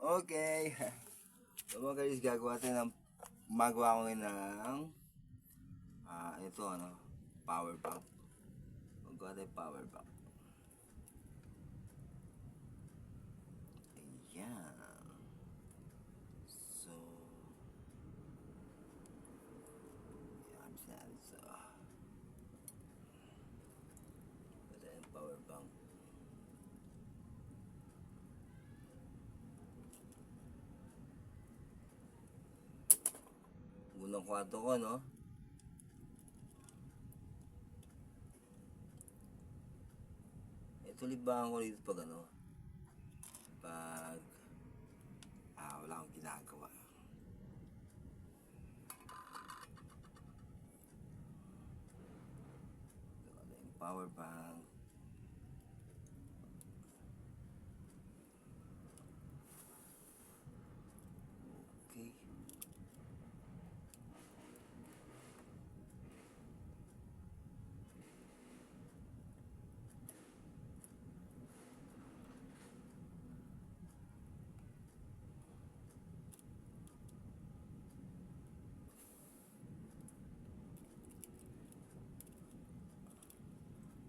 Okay. So mga guys, magawa ko ngayon ng ito power bank. Magawa tayo power bank. Ayan. So yan. So ito yung power bank. Unang kwarto ko, no? Ito libangan ko dito pag pag wala akong ginagawa. Ito yung power bank. Okay.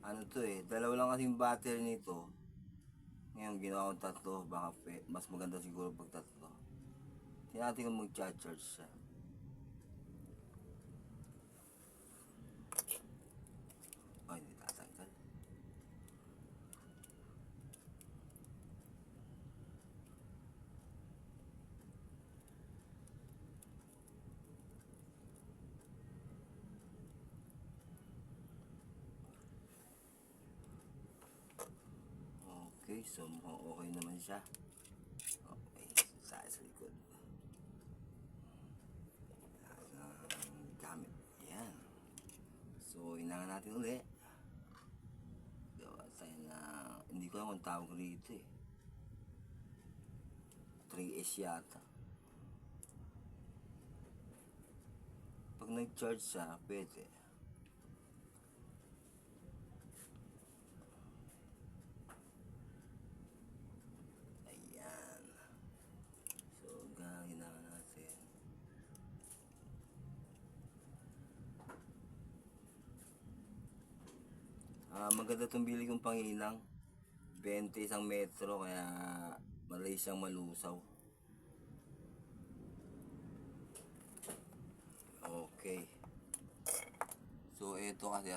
Ano to dalawa lang kasing battery nito. Ngayon ginawa kong tatlo, baka mas maganda siguro pag tatlo. Hindi natin kung mag-charge siya. Ay, hindi tatanggal. Okay, so mukhang okay naman siya. Okay, sa likod. Gamit. Ayan. So, inangan natin uli. Gawa tayo na, hindi ko alam kung tawag rito 3S yata. Pag nag-charge siya, pwede. Ayan. So, gagawin na natin. Maganda itong bili kong panginang. 20 isang metro, kaya malay siyang malusaw. Okay. So, ito kasi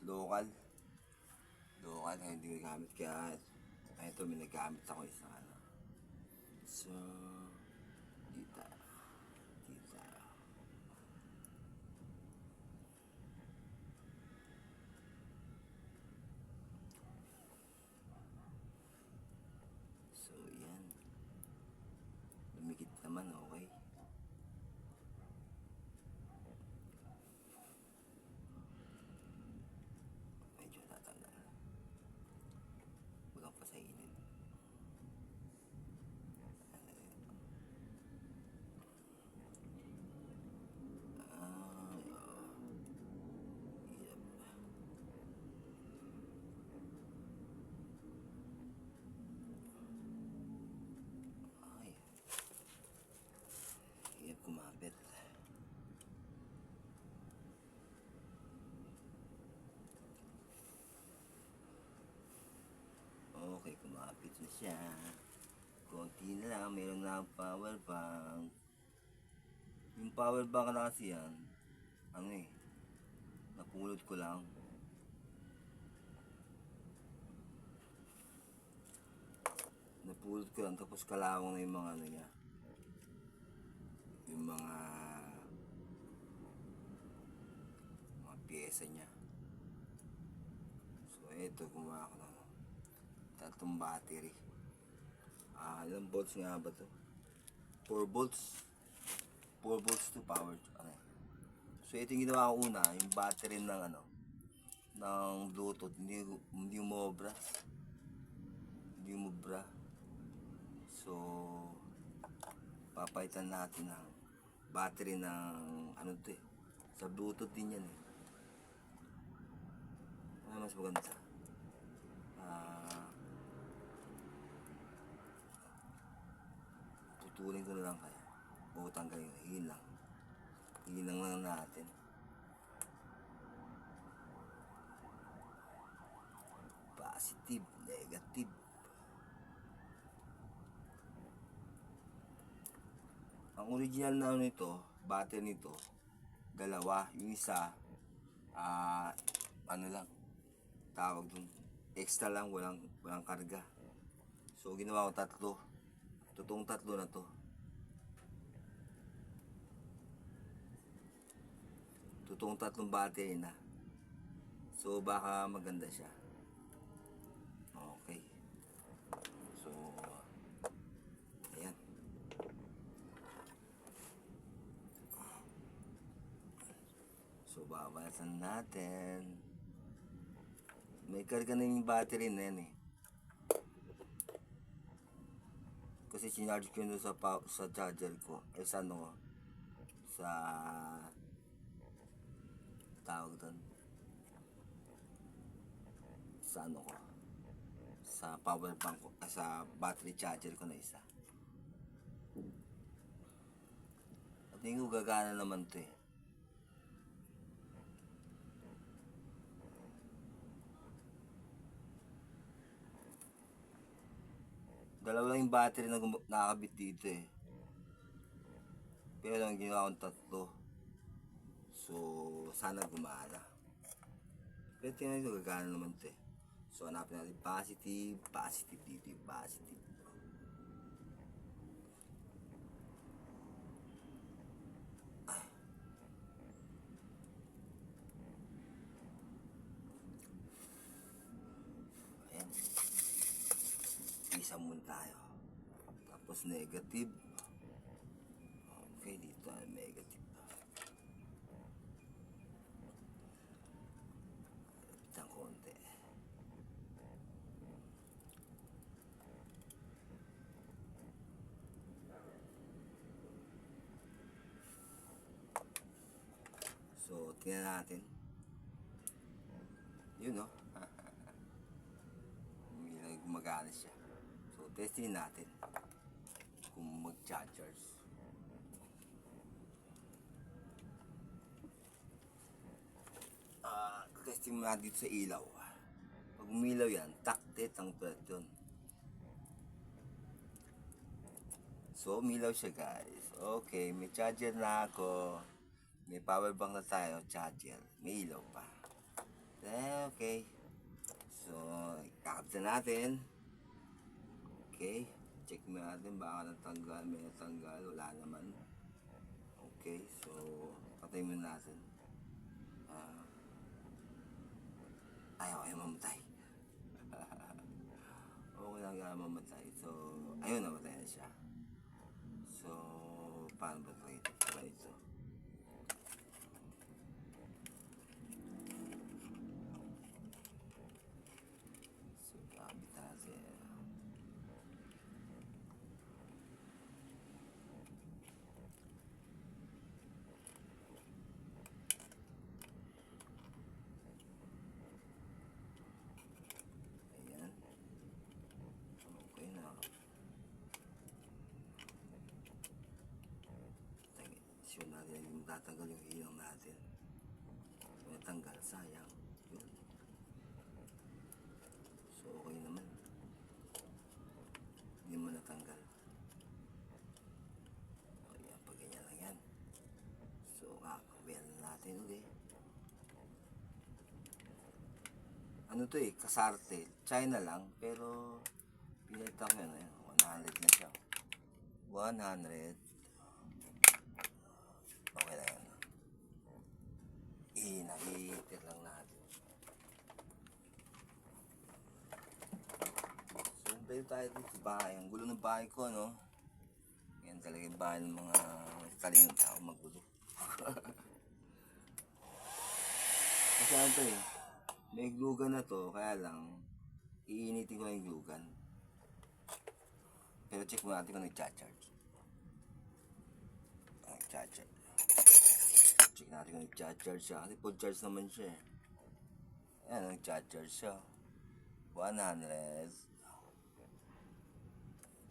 local. Local, kaya hindi gamit. Kaya, ito, may nagamit ako isa. So, dito. So, yan. Lumikit naman, okay. Medyo tatanggal. Walang pa sa init. Kumapit. Okay, kumapit na siya. Konti na lang, meron na power bank. Yung power bank na kasi yan, napulot ko lang. Tapos kalawang na yung mga niya. Yung mga pyesa niya. So, ito, gumawa ko na tatlong battery. Ilang volts nga ba to? 4 volts. 4 volts to power. So, ito yung ginawa ko una, yung battery ng Bluetooth. Hindi umobra. So, papaitan natin ng battery ng sa Bluetooth din yan mas maganda. Puputulin ko na lang kaya. Tanggalin ko. Higin lang. Higin lang natin. Positive, negative. Ang original na nito, battery nito, dalawa. Yung isa, ano lang, tawag dun, extra lang, walang karga. So ginawa ko tatlo. Totoong tatlo na to. Totoong tatlong battery na. So baka maganda siya. Okay. So ayan. So babasan natin. May karga na yung battery na yan eh. Kasi sinarge ko yun sa charger ko. Sa ano, sa tawag doon. Sa ano ko. Sa power bank ko. Sa battery charger ko na isa. At hindi ko gagana naman to eh. Dalawa lang yung battery na nakakabit dito eh. Pero ang ginawa kong tatlo. So, sana gumana. Pero tingnan ko gagana naman ito eh. So, hanapin natin positive, positive dito yung positive. Ayan. Isa muna tayo. Tapos negative. Okay, dito ay negative. Itang konti. So, tingnan natin. Yun no? Gumagana siya. So, testing natin kung mag-charge. Testing mo natin dito sa ilaw. Pag umilaw yan, taktet ang tulad yun. So, umilaw siya guys. Okay, may charger na ako. May power bank na tayo, charger. May ilaw pa. Okay. So, kakabit na natin. Okay. Check mo natin, baka natanggal. May natanggal, wala naman. Okay, so, patay mo natin. Ayaw mamatay. Okay lang yan mamatay. So, ayun, namatay na siya. So, paano ba ito? Para ito. So, kabit natin. Ayan. Okay na. Sure natin yung tatanggal yung ilaw natin. May tanggal, sayang. Yun. So, okay naman. Hindi mo natanggal. Ayan, pag ganyan lang yan. So, kakabel natin ulit. Ano to eh, kasarte. China lang, pero pinalitan ko yan. 100 na siya. 100. Okay lang yan. Nahihitir lang natin. So, tayo tayo dito sa bahay. Ang gulo ng bahay ko, no? Yan talaga yung bahay ng mga kalingin tao magulo. Kasi ano to eh, may glugan na to, kaya lang, iinitin ko lang yung glugan. Pero check mo natin kung nag-charge. Nag-charge. Check natin kung nag-charge siya. Kasi full charge naman siya eh. Ayan, nag-charge siya. 100.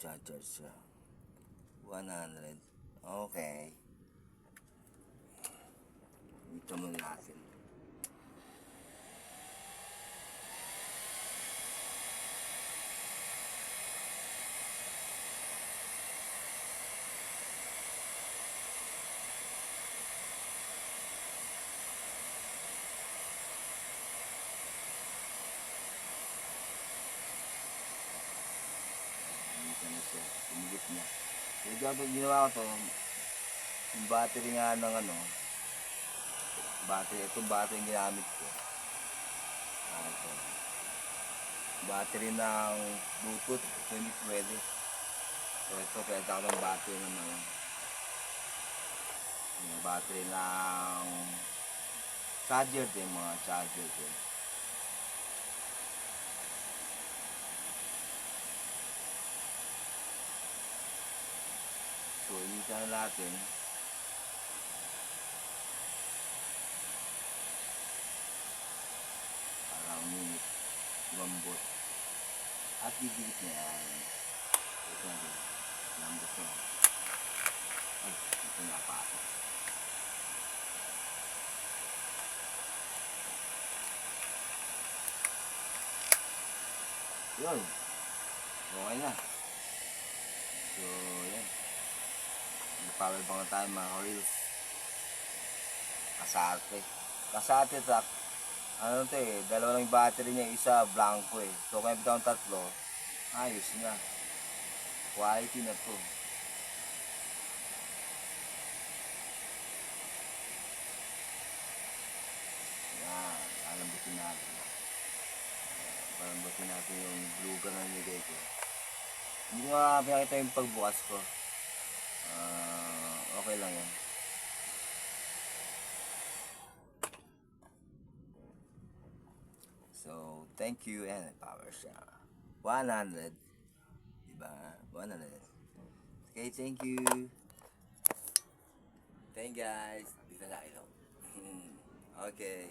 Charge siya. 100. Okay. Dito muna natin. Dito na siya. Sumigit na. Kaya dapat ginawa ko to, yung battery nga ng ano, battery, itong battery yung ginamit ko. Ito. Battery ng Bluetooth, ito hindi pwede. So ito, pwede ako ng battery ng yung battery ng charger din, mga charger din. So, initan na natin. Para uminit, lambot. At didikit na yan. Ito na rin. Lambot na. Ay, ito na pasok. Yun. Okay na. So, yan. Power bank na tayo mga reels. Kasate. Kasate truck. Ano to eh, dalawa lang yung battery niya, isa blanco eh. So kung ipitaw ang tatlo, ayos na. Quality na to. Yan, alambutin natin. Palambutin natin yung glue gun na nilagay ko. Hindi ko nga pinakita yung pagbukas ko. Okay lang yan. So, thank you and power siya. 100. Diba? 100. Okay, thank you. Thank you guys. Dito na ilo. Okay.